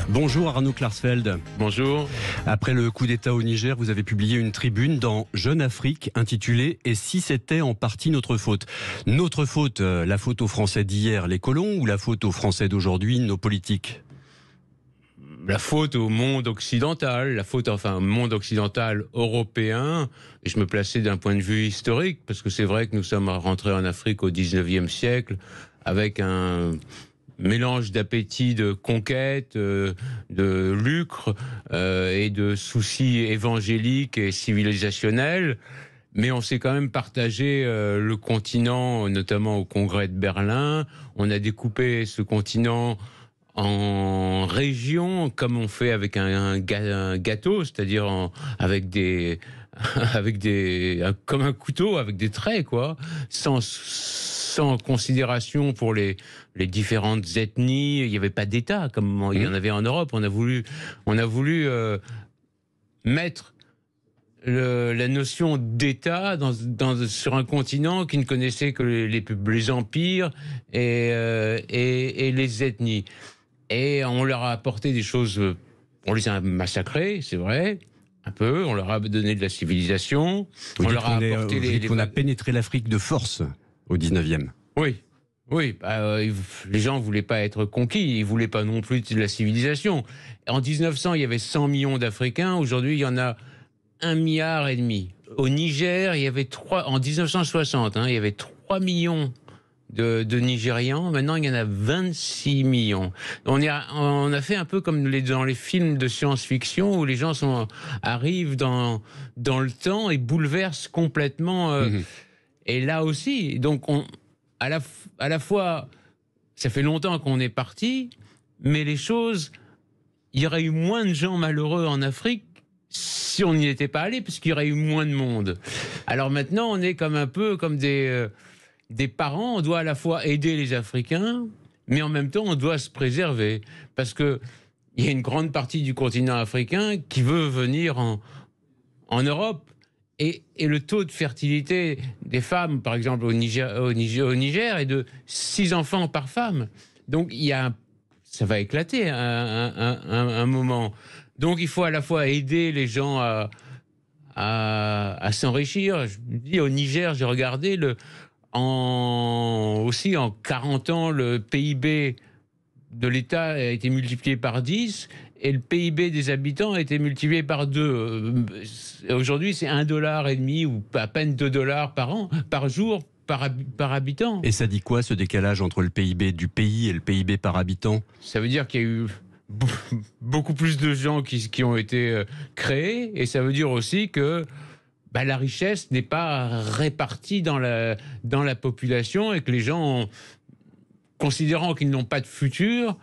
Bonjour Arnaud Klarsfeld. Bonjour. Après le coup d'État au Niger, vous avez publié une tribune dans Jeune Afrique intitulée « Et si c'était en partie notre faute ?» Notre faute, la faute aux Français d'hier, les colons, ou la faute aux Français d'aujourd'hui, nos politiques? La faute au monde occidental, la faute au monde occidental européen. Et je me plaçais d'un point de vue historique, parce que c'est vrai que nous sommes rentrés en Afrique au 19e siècle avec un mélange d'appétit de conquête, de lucre et de soucis évangéliques et civilisationnels. Mais on s'est quand même partagé le continent, notamment au Congrès de Berlin. On a découpé ce continent en régions, comme on fait avec un gâteau, c'est-à-dire avec des comme un couteau, avec des traits, quoi, sans considération pour les différentes ethnies. Il n'y avait pas d'État comme il y en avait en Europe. On a voulu mettre la notion d'État sur un continent qui ne connaissait que les empires et les ethnies. Et on leur a apporté des choses, on les a massacrés, c'est vrai, un peu, on leur a donné de la civilisation, on leur a apporté qu'on a pénétré l'Afrique de force au 19e. Oui. Oui, les gens ne voulaient pas être conquis, ils ne voulaient pas non plus de la civilisation. En 1900, il y avait 100 millions d'Africains, aujourd'hui il y en a 1,5 milliard. Au Niger, il y avait en 1960, il y avait 3 millions de Nigérians. Maintenant, il y en a 26 millions. On a fait un peu comme dans les films de science-fiction où les gens arrivent dans le temps et bouleversent complètement. Et là aussi, donc à la fois, ça fait longtemps qu'on est parti, mais il y aurait eu moins de gens malheureux en Afrique si on n'y était pas allé, parce qu'il y aurait eu moins de monde. Alors maintenant, on est un peu comme des parents. On doit à la fois aider les Africains, mais en même temps, on doit se préserver. Parce qu'il y a une grande partie du continent africain qui veut venir en Europe. Et le taux de fertilité des femmes, par exemple, au Niger est de 6 enfants par femme. Donc, ça va éclater un moment. Donc, il faut à la fois aider les gens à s'enrichir. Je me dis, au Niger, j'ai regardé aussi en 40 ans, le PIB de l'État a été multiplié par 10 et le PIB des habitants a été multiplié par 2. Aujourd'hui, c'est $1,50 ou à peine $2 par jour, par habitant. Et ça dit quoi, ce décalage entre le PIB du pays et le PIB par habitant? Ça veut dire qu'il y a eu beaucoup plus de gens qui ont été créés, et ça veut dire aussi que la richesse n'est pas répartie dans la population et que les gens, considérant qu'ils n'ont pas de futur,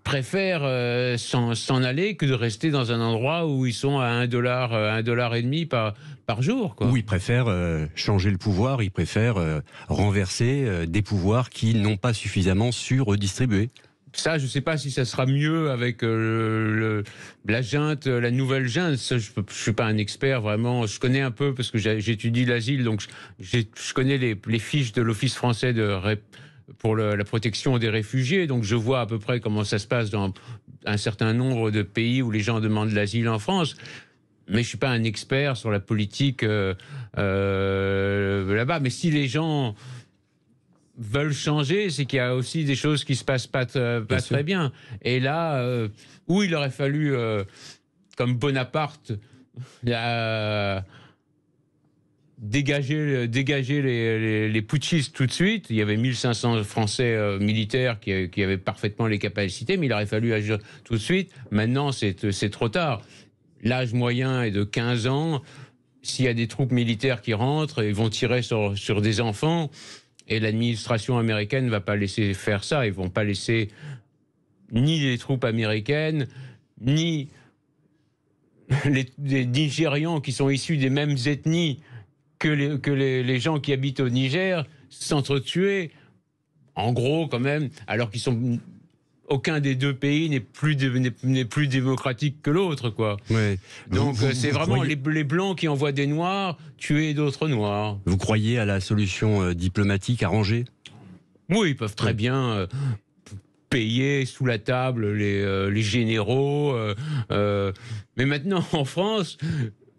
préfèrent s'en aller que de rester dans un endroit où ils sont à $1,50 par jour, quoi. Ou ils préfèrent changer le pouvoir, ils préfèrent renverser des pouvoirs qui n'ont pas suffisamment su redistribuer. Ça, je ne sais pas si ça sera mieux avec la junte, la nouvelle junte. Ça, je ne suis pas un expert, vraiment. Je connais un peu parce que j'étudie l'asile, donc je connais les fiches de l'Office français pour la protection des réfugiés. Donc je vois à peu près comment ça se passe dans un certain nombre de pays où les gens demandent l'asile en France. Mais je ne suis pas un expert sur la politique là-bas. Mais si les gens veulent changer, c'est qu'il y a aussi des choses qui se passent pas très bien. Et là, où il aurait fallu, comme Bonaparte, dégager les putschistes tout de suite. Il y avait 1500 Français militaires qui avaient parfaitement les capacités, mais il aurait fallu agir tout de suite. Maintenant, c'est trop tard. L'âge moyen est de 15 ans. S'il y a des troupes militaires qui rentrent, ils vont tirer sur des enfants. Et l'administration américaine ne va pas laisser faire ça. Ils ne vont pas laisser ni les troupes américaines, ni les Nigérians qui sont issus des mêmes ethnies que les gens qui habitent au Niger s'entretuer, en gros quand même, alors qu'ils sont... Aucun des deux pays n'est plus démocratique que l'autre, quoi. Ouais. Donc c'est vraiment les Blancs qui envoient des Noirs tuer d'autres Noirs. Vous croyez à la solution diplomatique arrangée? Oui, ils peuvent très bien payer sous la table les généraux. Mais maintenant, en France,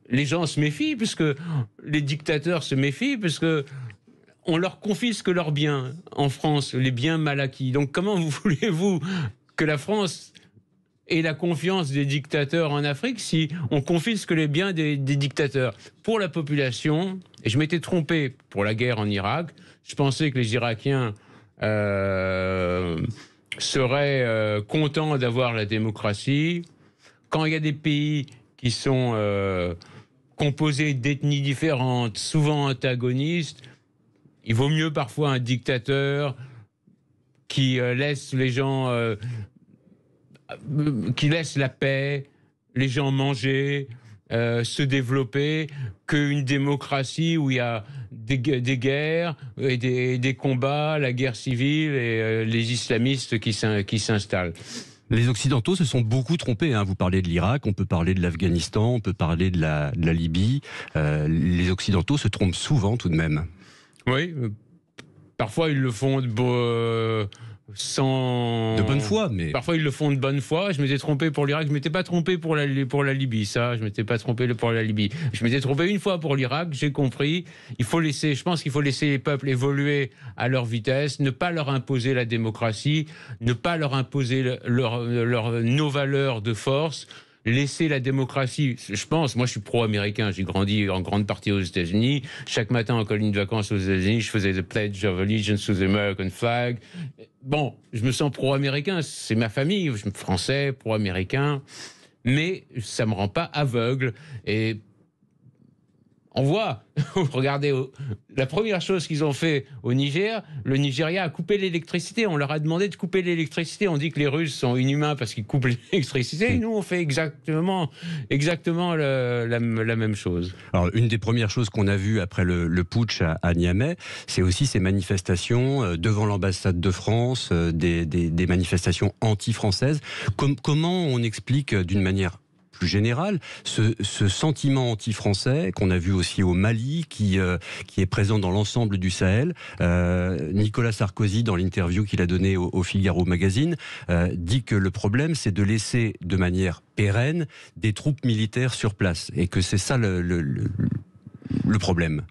les gens se méfient, puisque les dictateurs se méfient, puisque on leur confisque leurs biens en France, les biens mal acquis. Donc comment voulez-vous que la France ait la confiance des dictateurs en Afrique si on confisque les biens des dictateurs? Pour la population, et je m'étais trompé pour la guerre en Irak, je pensais que les Irakiens seraient contents d'avoir la démocratie. Quand il y a des pays qui sont composés d'ethnies différentes, souvent antagonistes, il vaut mieux parfois un dictateur qui laisse les gens, qui laisse la paix, les gens manger, se développer, qu'une démocratie où il y a des guerres et des combats, la guerre civile et les islamistes qui s'installent. Les Occidentaux se sont beaucoup trompés. Vous parlez de l'Irak, on peut parler de l'Afghanistan, on peut parler de la Libye. Les Occidentaux se trompent souvent tout de même. Oui, parfois ils le font sans... De bonne foi, mais... Parfois ils le font de bonne foi. Je m'étais trompé pour l'Irak, je ne m'étais pas trompé pour la Libye, ça, je ne m'étais pas trompé pour la Libye. Je m'étais trompé une fois pour l'Irak, j'ai compris. Je pense qu'il faut laisser les peuples évoluer à leur vitesse, ne pas leur imposer la démocratie, ne pas leur imposer nos valeurs de force. Laisser la démocratie, je pense, moi je suis pro-américain, j'ai grandi en grande partie aux États-Unis. Chaque matin en colonie de vacances aux États-Unis, je faisais the Pledge of Allegiance to the American flag. Bon, je me sens pro-américain, c'est ma famille, je suis français, pro-américain, mais ça me rend pas aveugle. Et on voit, regardez, la première chose qu'ils ont fait au Niger, le Nigeria a coupé l'électricité. On leur a demandé de couper l'électricité. On dit que les Russes sont inhumains parce qu'ils coupent l'électricité. Et nous, on fait exactement la même chose. Alors, une des premières choses qu'on a vues après le putsch à Niamey, c'est aussi ces manifestations devant l'ambassade de France, des manifestations anti-françaises. Comment on explique d'une manière plus général, ce sentiment anti-français qu'on a vu aussi au Mali, qui est présent dans l'ensemble du Sahel. Nicolas Sarkozy, dans l'interview qu'il a donnée au Figaro Magazine, dit que le problème, c'est de laisser de manière pérenne des troupes militaires sur place, et que c'est ça le problème.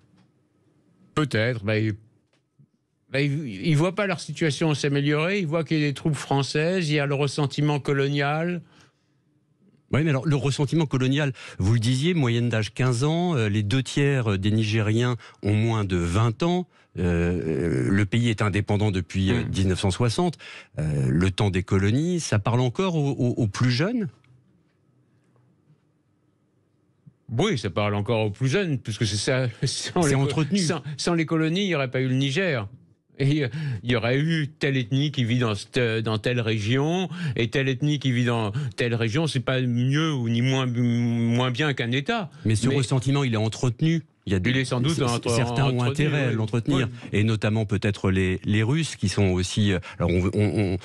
Peut-être. Ils ne voient pas leur situation s'améliorer, ils voient qu'il y a des troupes françaises, il y a le ressentiment colonial. Oui, mais alors le ressentiment colonial, vous le disiez, moyenne d'âge 15 ans, les 2/3 des Nigériens ont moins de 20 ans, le pays est indépendant depuis 1960, le temps des colonies, ça parle encore aux plus jeunes ? Oui, ça parle encore aux plus jeunes, puisque c'est ça. C'est entretenu. Sans les colonies, il n'y aurait pas eu le Niger. Et il y aurait eu telle ethnie qui vit dans telle région, et telle ethnie qui vit dans telle région. C'est pas mieux ou ni moins bien qu'un État. Mais ce ressentiment, il est entretenu. Il est sans doute certains ont intérêt à l'entretenir, et notamment peut-être les Russes qui sont aussi. Alors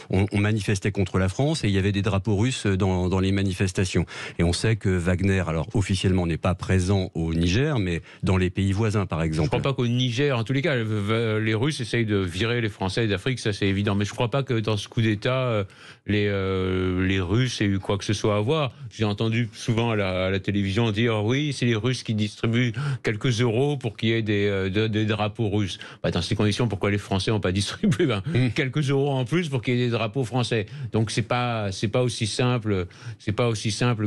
on manifestait contre la France et il y avait des drapeaux russes dans les manifestations. Et on sait que Wagner, alors officiellement, n'est pas présent au Niger, mais dans les pays voisins, par exemple. Je ne crois pas qu'au Niger, en tous les cas, les Russes essayent de virer les Français d'Afrique, ça c'est évident. Mais je ne crois pas que dans ce coup d'État, les Russes aient eu quoi que ce soit à voir. J'ai entendu souvent à la télévision dire oui, c'est les Russes qui distribuent quelques euros pour qu'il y ait des drapeaux russes. Dans ces conditions, pourquoi les Français n'ont pas distribué quelques euros en plus pour qu'il y ait des drapeaux français? Donc c'est pas aussi simple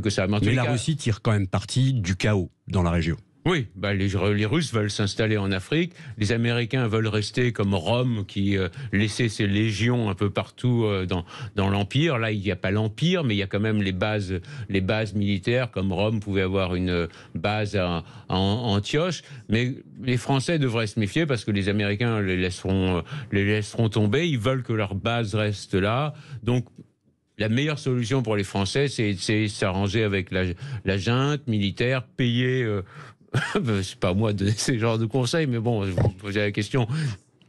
que ça. Mais la Russie tire quand même parti du chaos dans la région. Oui, les Russes veulent s'installer en Afrique, les Américains veulent rester comme Rome qui laissait ses légions un peu partout dans l'Empire. Là, il n'y a pas l'Empire, mais il y a quand même les bases militaires, comme Rome pouvait avoir une base à Antioche. Mais les Français devraient se méfier parce que les Américains les laisseront tomber, ils veulent que leur base reste là. Donc, la meilleure solution pour les Français, c'est s'arranger avec la junte militaire, payer... c'est pas à moi de donner ce genre de conseils, mais bon, je vous posez la question.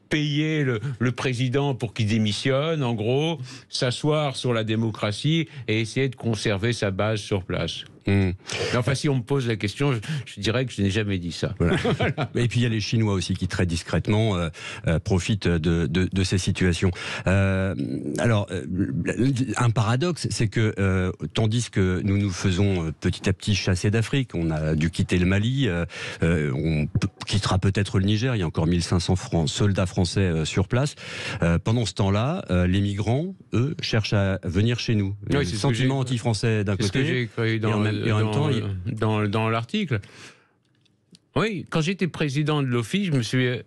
Payer le président pour qu'il démissionne, en gros, s'asseoir sur la démocratie et essayer de conserver sa base sur place. Enfin, si on me pose la question, je dirais que je n'ai jamais dit ça. Voilà. Et puis il y a les Chinois aussi qui très discrètement profitent de ces situations. Alors, un paradoxe, c'est que tandis que nous faisons petit à petit chasser d'Afrique, on a dû quitter le Mali, on quittera peut-être le Niger, il y a encore 1500 soldats français sur place. Pendant ce temps-là, les migrants, eux, cherchent à venir chez nous. Oui, le sentiment anti-français d'un côté. C'est ce que j'ai écrit dans l'article. Oui, quand j'étais président de l'Office, de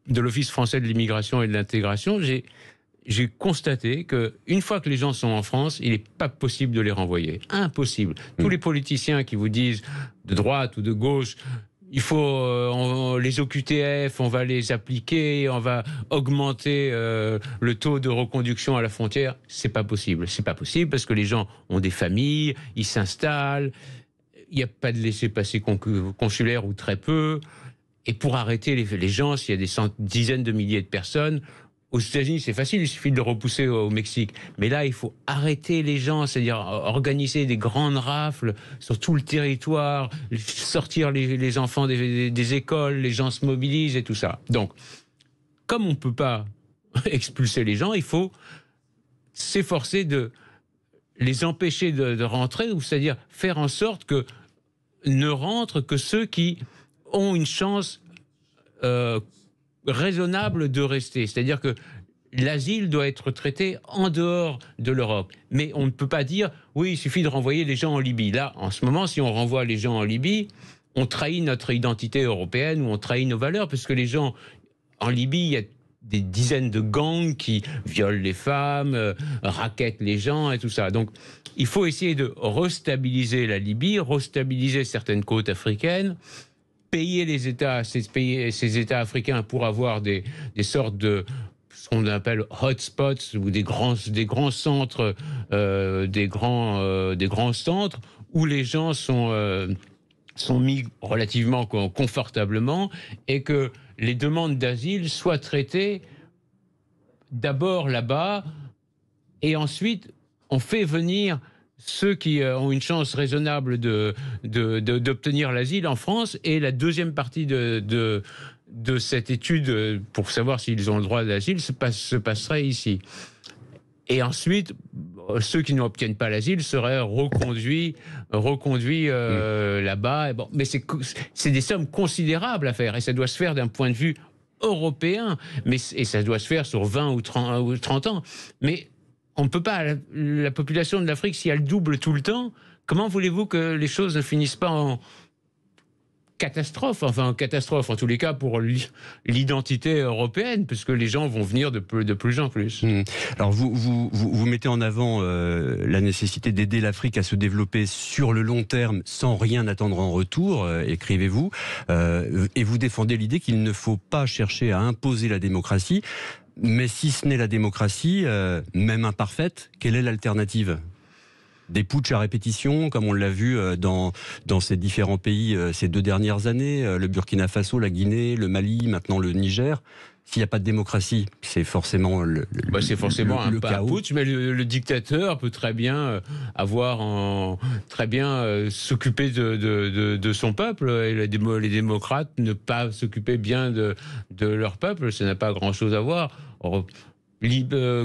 l'Office français de l'immigration et de l'intégration, j'ai constaté qu'une fois que les gens sont en France, il n'est pas possible de les renvoyer. Impossible. Tous les politiciens qui vous disent de droite ou de gauche, il faut les OQTF, on va les appliquer, on va augmenter le taux de reconduction à la frontière. C'est pas possible. C'est pas possible parce que les gens ont des familles, ils s'installent, il n'y a pas de laissez-passer consulaire ou très peu. Et pour arrêter les gens, s'il y a des dizaines de milliers de personnes, aux États-Unis, c'est facile, il suffit de les repousser au Mexique. Mais là, il faut arrêter les gens, c'est-à-dire organiser des grandes rafles sur tout le territoire, sortir les enfants des écoles, les gens se mobilisent et tout ça. Donc, comme on ne peut pas expulser les gens, il faut s'efforcer de les empêcher de rentrer, c'est-à-dire faire en sorte que ne rentrent que ceux qui ont une chance raisonnable de rester. C'est-à-dire que l'asile doit être traité en dehors de l'Europe. Mais on ne peut pas dire, oui, il suffit de renvoyer les gens en Libye. Là, en ce moment, si on renvoie les gens en Libye, on trahit notre identité européenne ou on trahit nos valeurs, parce que les gens en Libye, il y a des dizaines de gangs qui violent les femmes, rackettent les gens et tout ça. Donc, il faut essayer de restabiliser la Libye, restabiliser certaines côtes africaines, payer les États, ces États africains pour avoir des sortes de ce qu'on appelle hotspots ou des grands centres, des grands centres où les gens sont mis relativement confortablement et que les demandes d'asile soient traitées d'abord là-bas et ensuite on fait venir ceux qui ont une chance raisonnable d'obtenir l'asile en France, et la deuxième partie de cette étude pour savoir s'ils ont le droit d'asile se passerait ici. Et ensuite, ceux qui n'obtiennent pas l'asile seraient reconduits là-bas. Et bon, mais c'est des sommes considérables à faire, et ça doit se faire d'un point de vue européen, et ça doit se faire sur 20 ou 30 ans. Mais on ne peut pas, la population de l'Afrique, si elle double tout le temps, comment voulez-vous que les choses ne finissent pas en catastrophe, enfin en catastrophe en tous les cas pour l'identité européenne, puisque les gens vont venir de plus en plus. Alors vous mettez en avant la nécessité d'aider l'Afrique à se développer sur le long terme sans rien attendre en retour, écrivez-vous, et vous défendez l'idée qu'il ne faut pas chercher à imposer la démocratie. Mais si ce n'est la démocratie, même imparfaite, quelle est l'alternative ? Des putschs à répétition, comme on l'a vu dans ces différents pays ces 2 dernières années, le Burkina Faso, la Guinée, le Mali, maintenant le Niger. S'il n'y a pas de démocratie, c'est forcément c'est forcément un chaos. putsch, mais le dictateur peut très bien s'occuper de son peuple, et les démocrates ne pas s'occuper bien de leur peuple, ça n'a pas grand-chose à voir. Or,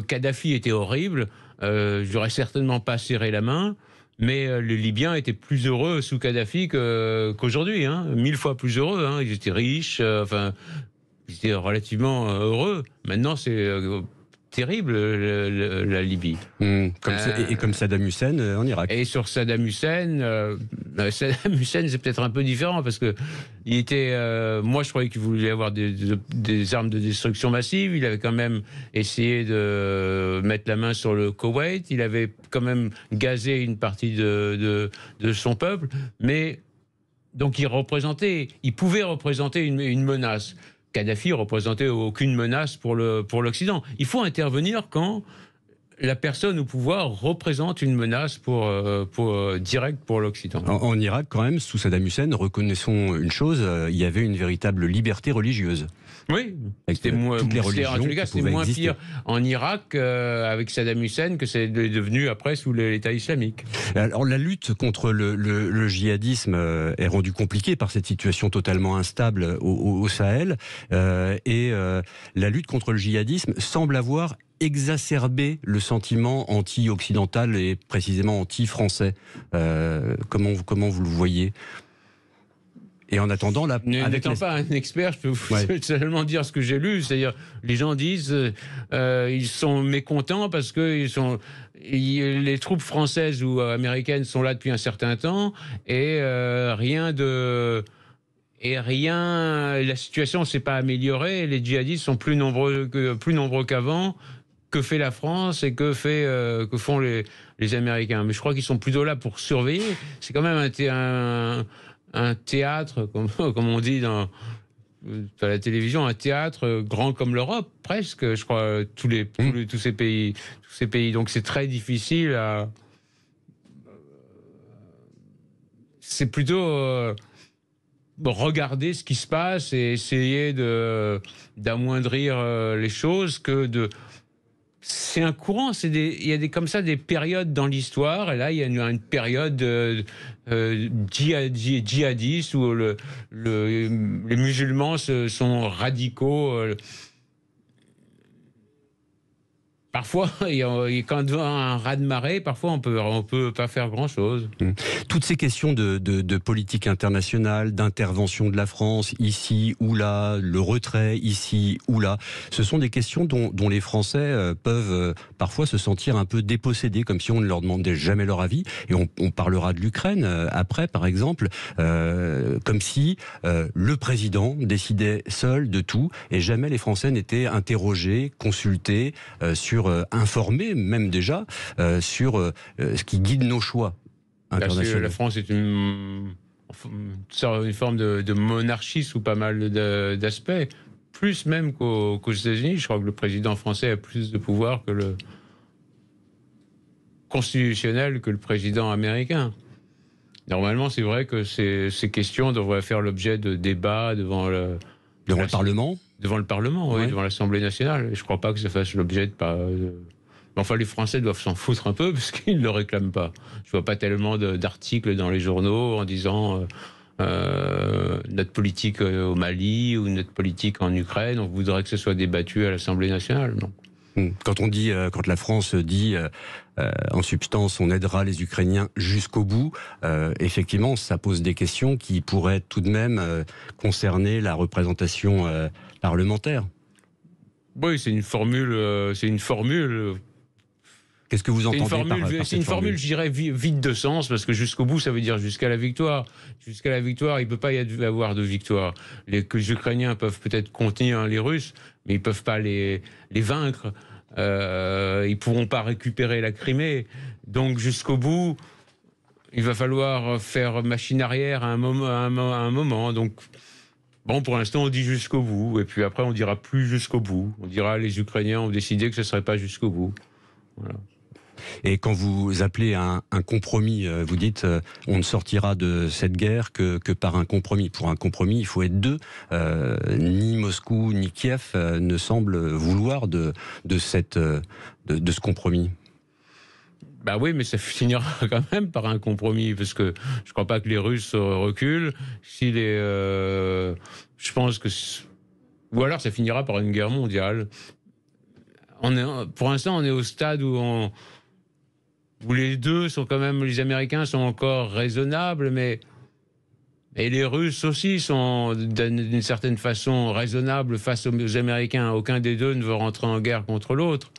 Kadhafi était horrible, j'aurais certainement pas serré la main, mais les Libyens étaient plus heureux sous Kadhafi qu'aujourd'hui, 1000 fois plus heureux, ils étaient riches, ils étaient relativement heureux. Maintenant, c'est terrible, la Libye. Comme Saddam Hussein en Irak. Et sur Saddam Hussein, c'est peut-être un peu différent, parce que il était, moi, je croyais qu'il voulait avoir des armes de destruction massive. Il avait quand même essayé de mettre la main sur le Koweït. Il avait quand même gazé une partie de son peuple. Mais donc, il pouvait représenter une menace. Kadhafi représentait aucune menace pour l'Occident. Il faut intervenir quand la personne au pouvoir représente une menace directe pour l'Occident. En Irak, quand même, sous Saddam Hussein, reconnaissons une chose, il y avait une véritable liberté religieuse. Oui, c'était toutes les religions. En tous les cas, c'était moins exister. pire en Irak avec Saddam Hussein que c'est devenu après sous l'État islamique. Alors la lutte contre le djihadisme est rendue compliquée par cette situation totalement instable au Sahel. Et la lutte contre le djihadisme semble avoir exacerbé le sentiment anti-occidental et précisément anti-français. Comment vous le voyez ? Et en attendant, n'étant pas un expert, je peux seulement dire ce que j'ai lu. C'est-à-dire, les gens disent, ils sont mécontents parce que les troupes françaises ou américaines sont là depuis un certain temps et la situation ne s'est pas améliorée. Les djihadistes sont plus nombreux qu'avant. Que fait la France et que font les Américains? Mais je crois qu'ils sont plutôt là pour surveiller. C'est quand même un théâtre, comme on dit dans la télévision, un théâtre grand comme l'Europe, presque, je crois, tous ces pays. Donc c'est très difficile à... C'est plutôt regarder ce qui se passe et essayer d'amoindrir les choses que de... C'est un courant, il y a comme ça des périodes dans l'histoire, et là il y a une période djihadiste où les musulmans sont radicaux. Parfois, quand devant un raz-de-marée, parfois on peut pas faire grand-chose. Toutes ces questions de politique internationale, d'intervention de la France, ici ou là, le retrait, ici ou là, ce sont des questions dont les Français peuvent parfois se sentir un peu dépossédés, comme si on ne leur demandait jamais leur avis. Et on parlera de l'Ukraine après, par exemple, comme si le président décidait seul de tout, et jamais les Français n'étaient interrogés, consultés, informés même déjà sur ce qui guide nos choix internationaux. La France est une forme de monarchie sous pas mal d'aspects, plus même qu'aux États-Unis. Je crois que le président français a plus de pouvoir que le constitutionnel que le président américain. Normalement, c'est vrai que ces questions devraient faire l'objet de débats devant le Parlement. Devant le Parlement, oui, devant l'Assemblée nationale. Je ne crois pas que ça fasse l'objet Enfin, les Français doivent s'en foutre un peu parce qu'ils ne le réclament pas. Je ne vois pas tellement d'articles dans les journaux en disant notre politique au Mali ou notre politique en Ukraine, on voudrait que ce soit débattu à l'Assemblée nationale. Non. Quand la France dit en substance on aidera les Ukrainiens jusqu'au bout, effectivement ça pose des questions qui pourraient tout de même concerner la représentation parlementaire. Oui, c'est une formule. Qu'est-ce que vous entendez par C'est une formule, je dirais, vide de sens, parce que jusqu'au bout, ça veut dire jusqu'à la victoire. Jusqu'à la victoire, il ne peut pas y avoir de victoire. Les Ukrainiens peuvent peut-être contenir les Russes, mais ils ne peuvent pas les vaincre. Ils ne pourront pas récupérer la Crimée. Donc jusqu'au bout, il va falloir faire machine arrière à un moment. Donc, bon, pour l'instant, on dit jusqu'au bout. Et puis après, on dira plus jusqu'au bout. On dira les Ukrainiens ont décidé que ce ne serait pas jusqu'au bout. Voilà. Et quand vous appelez un compromis, vous dites on ne sortira de cette guerre que par un compromis. Pour un compromis, il faut être deux. Ni Moscou ni Kiev ne semblent vouloir de ce compromis. Bah oui, mais ça finira quand même par un compromis, parce que je ne crois pas que les Russes reculent. Je pense que... Ou alors ça finira par une guerre mondiale. Pour l'instant, on est au stade où les deux sont quand même... Les Américains sont encore raisonnables, mais... Et les Russes aussi sont d'une certaine façon raisonnables face aux Américains. Aucun des deux ne veut rentrer en guerre contre l'autre.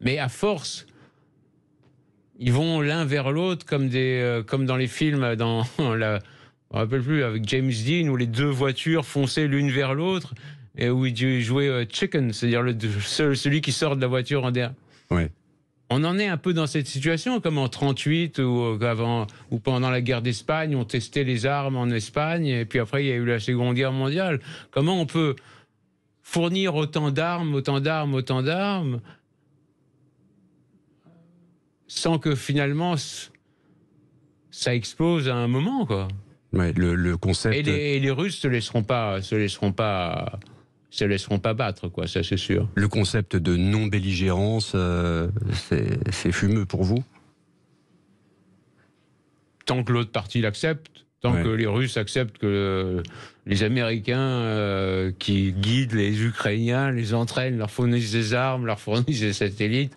Mais à force... Ils vont l'un vers l'autre comme dans les films, je ne me rappelle plus, avec James Dean, où les deux voitures fonçaient l'une vers l'autre, et où il jouait Chicken, c'est-à-dire celui qui sort de la voiture en derrière. Ouais. On en est un peu dans cette situation, comme en 1938 ou pendant la guerre d'Espagne, on testait les armes en Espagne, et puis après il y a eu la Seconde Guerre mondiale. Comment on peut fournir autant d'armes sans que finalement ça explose à un moment, quoi. Ouais, le concept... Et les Russes se laisseront pas battre, quoi, ça c'est sûr. Le concept de non-belligérance, c'est fumeux pour vous? Tant que l'autre partie l'accepte, tant que les Russes acceptent que les Américains qui guident les Ukrainiens, les entraînent, leur fournissent des armes, leur fournissent des satellites,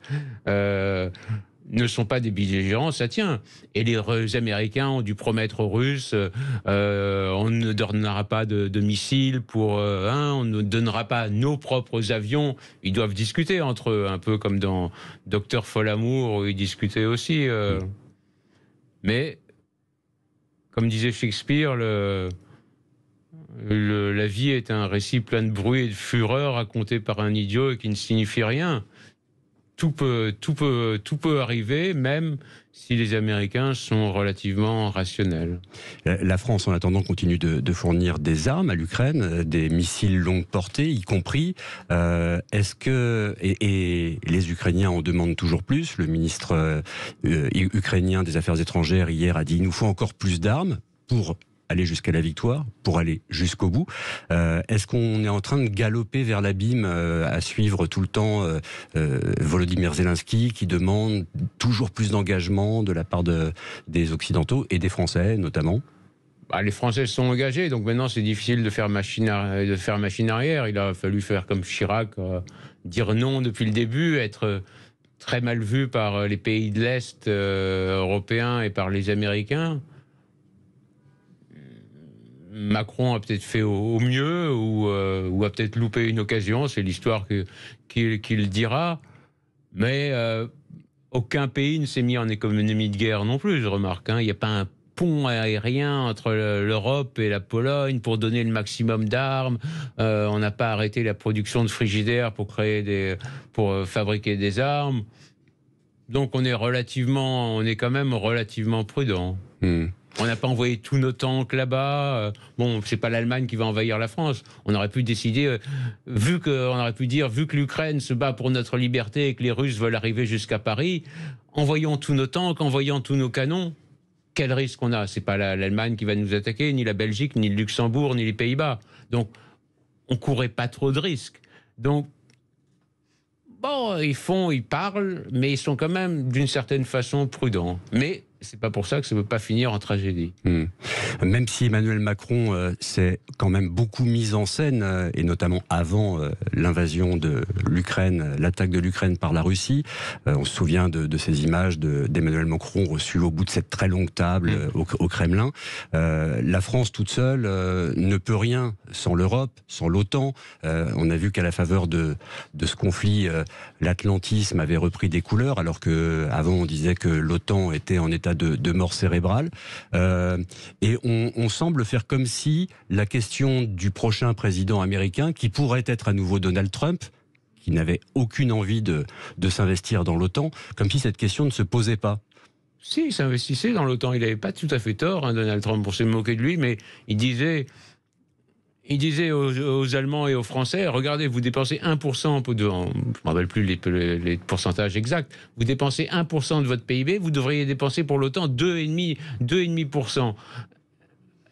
ne sont pas des belligérants, ça tient. Et les Américains ont dû promettre aux Russes on ne donnera pas de missiles on ne donnera pas nos propres avions. Ils doivent discuter entre eux, un peu comme dans Docteur Folamour, où ils discutaient aussi. Mais, comme disait Shakespeare, la vie est un récit plein de bruit et de fureur raconté par un idiot et qui ne signifie rien. Tout peut arriver, même si les Américains sont relativement rationnels. La France, en attendant, continue de fournir des armes à l'Ukraine, des missiles longue portée, y compris. Est-ce que... Et les Ukrainiens en demandent toujours plus. Le ministre ukrainien des Affaires étrangères, hier, a dit « Il nous faut encore plus d'armes pour... » aller jusqu'à la victoire, pour aller jusqu'au bout. Est-ce qu'on est en train de galoper vers l'abîme à suivre tout le temps Volodymyr Zelensky qui demande toujours plus d'engagement de la part des Occidentaux et des Français notamment? Les Français se sont engagés, donc maintenant c'est difficile de faire machine arrière. Il a fallu faire comme Chirac, dire non depuis le début, être très mal vu par les pays de l'Est européens et par les Américains. Macron a peut-être fait au mieux ou a peut-être loupé une occasion, c'est l'histoire qu'il dira. Mais aucun pays ne s'est mis en économie de guerre non plus, je remarque. Il n'y a pas un pont aérien entre l'Europe et la Pologne pour donner le maximum d'armes. On n'a pas arrêté la production de frigidaires pour fabriquer des armes. Donc on est quand même relativement prudent. On n'a pas envoyé tous nos tanks là-bas. Bon, c'est pas l'Allemagne qui va envahir la France. On aurait pu décider, vu que l'Ukraine se bat pour notre liberté et que les Russes veulent arriver jusqu'à Paris, envoyons tous nos tanks, envoyons tous nos canons. Quel risque on a? C'est pas l'Allemagne qui va nous attaquer, ni la Belgique, ni le Luxembourg, ni les Pays-Bas. Donc, on courait pas trop de risques. Donc, bon, ils parlent, mais ils sont quand même d'une certaine façon prudents. Mais c'est pas pour ça que ça ne peut pas finir en tragédie. Même si Emmanuel Macron s'est quand même beaucoup mis en scène, et notamment avant l'invasion de l'Ukraine, l'attaque de l'Ukraine par la Russie, on se souvient de ces images d'Emmanuel Macron reçu au bout de cette très longue table au Kremlin. La France toute seule ne peut rien sans l'Europe, sans l'OTAN. On a vu qu'à la faveur de ce conflit, l'atlantisme avait repris des couleurs, alors qu'avant on disait que l'OTAN était en état de mort cérébrale. Et on semble faire comme si la question du prochain président américain, qui pourrait être à nouveau Donald Trump, qui n'avait aucune envie de s'investir dans l'OTAN, comme si cette question ne se posait pas. Si, il s'investissait dans l'OTAN. Il n'avait pas tout à fait tort, Donald Trump, pour se moquer de lui, mais il disait aux Allemands et aux Français, regardez, vous dépensez 1%, je ne me rappelle plus les pourcentages exacts, vous dépensez 1% de votre PIB, vous devriez dépenser pour l'OTAN 2,5%.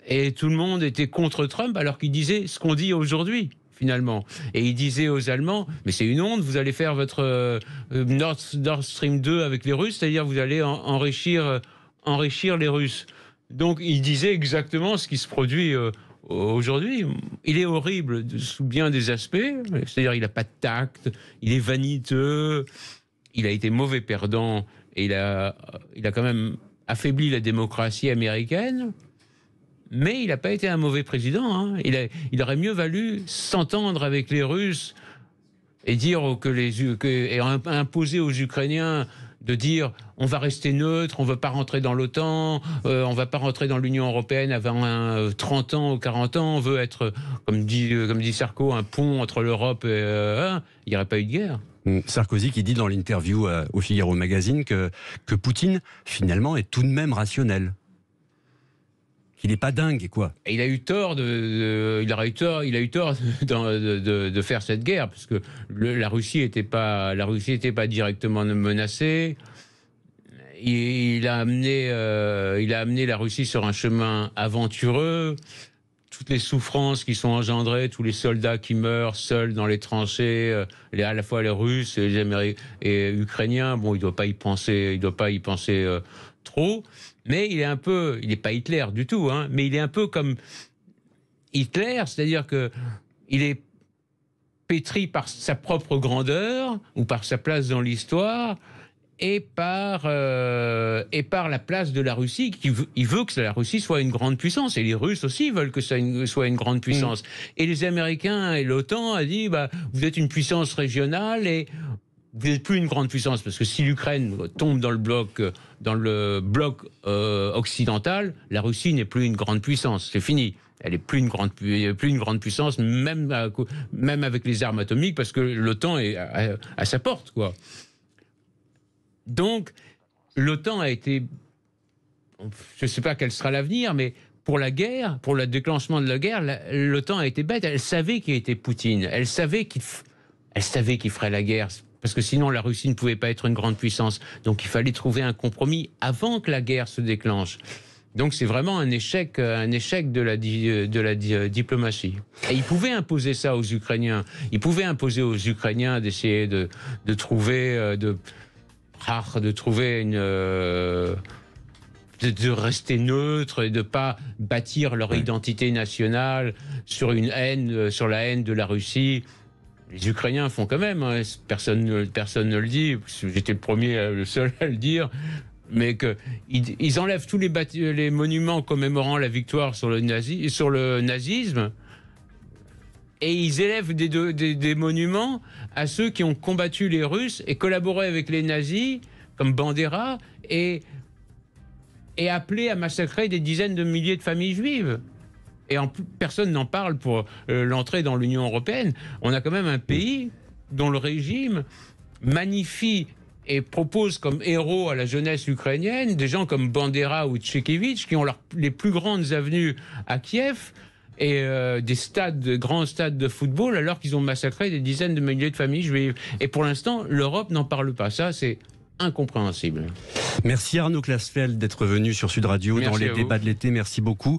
Et tout le monde était contre Trump, alors qu'il disait ce qu'on dit aujourd'hui, finalement. Et il disait aux Allemands, mais c'est une honte, vous allez faire votre Nord Stream 2 avec les Russes, c'est-à-dire vous allez enrichir les Russes. Donc il disait exactement ce qui se produit aujourd'hui. Il est horrible sous bien des aspects, c'est-à-dire il n'a pas de tact, il est vaniteux, il a été mauvais perdant et il a quand même affaibli la démocratie américaine, mais il n'a pas été un mauvais président. Il aurait mieux valu s'entendre avec les Russes et dire et imposer aux Ukrainiens de dire on va rester neutre, on ne veut pas rentrer dans l'OTAN, on ne va pas rentrer dans l'Union européenne avant 30 ans ou 40 ans, on veut être, comme dit Sarko, un pont entre l'Europe et... il n'y aurait pas eu de guerre. Sarkozy qui dit dans l'interview au Figaro Magazine que Poutine, finalement, est tout de même rationnel. Il n'est pas dingue, quoi. Et il a eu tort de faire cette guerre, parce que la Russie n'était pas directement menacée. il a amené la Russie sur un chemin aventureux. Toutes les souffrances qui sont engendrées, tous les soldats qui meurent seuls dans les tranchées, à la fois les Russes et les Américains et Ukrainiens. Bon, il doit pas y penser trop. Mais il n'est pas Hitler du tout, hein, mais il est un peu comme Hitler, c'est-à-dire que il est pétri par sa propre grandeur ou par sa place dans l'histoire. Et par la place de la Russie, il veut que la Russie soit une grande puissance. Et les Russes aussi veulent que ça soit une grande puissance. Et les Américains et l'OTAN a dit, vous êtes une puissance régionale et vous n'êtes plus une grande puissance. Parce que si l'Ukraine tombe dans le bloc occidental, la Russie n'est plus une grande puissance. C'est fini. Elle n'est plus une grande puissance, même avec les armes atomiques, parce que l'OTAN est à sa porte, quoi. Donc, l'OTAN a été, je ne sais pas quel sera l'avenir, mais pour la guerre, pour le déclenchement de la guerre, l'OTAN a été bête. Elle savait qui était Poutine. Elle savait qu'il ferait la guerre, parce que sinon la Russie ne pouvait pas être une grande puissance. Donc, il fallait trouver un compromis avant que la guerre se déclenche. Donc, c'est vraiment un échec de la diplomatie. Et il pouvait imposer ça aux Ukrainiens. Il pouvait imposer aux Ukrainiens d'essayer de trouver de rester neutre et de pas bâtir leur identité nationale sur la haine de la Russie. Les Ukrainiens font quand même, hein, personne ne le dit, j'étais le seul à le dire, mais qu'ils enlèvent tous les monuments commémorant la victoire sur le nazisme. Et ils élèvent des monuments à ceux qui ont combattu les Russes et collaboré avec les nazis, comme Bandera, et appelé à massacrer des dizaines de milliers de familles juives. Et personne n'en parle pour l'entrée dans l'Union européenne. On a quand même un pays dont le régime magnifie et propose comme héros à la jeunesse ukrainienne des gens comme Bandera ou Tchékévitch qui ont les plus grandes avenues à Kiev, et des grands stades de football, alors qu'ils ont massacré des dizaines de milliers de familles juives. Et pour l'instant, l'Europe n'en parle pas. Ça, c'est incompréhensible. Merci Arnaud Klasfeld d'être venu sur Sud Radio dans les débats de l'été. Merci beaucoup.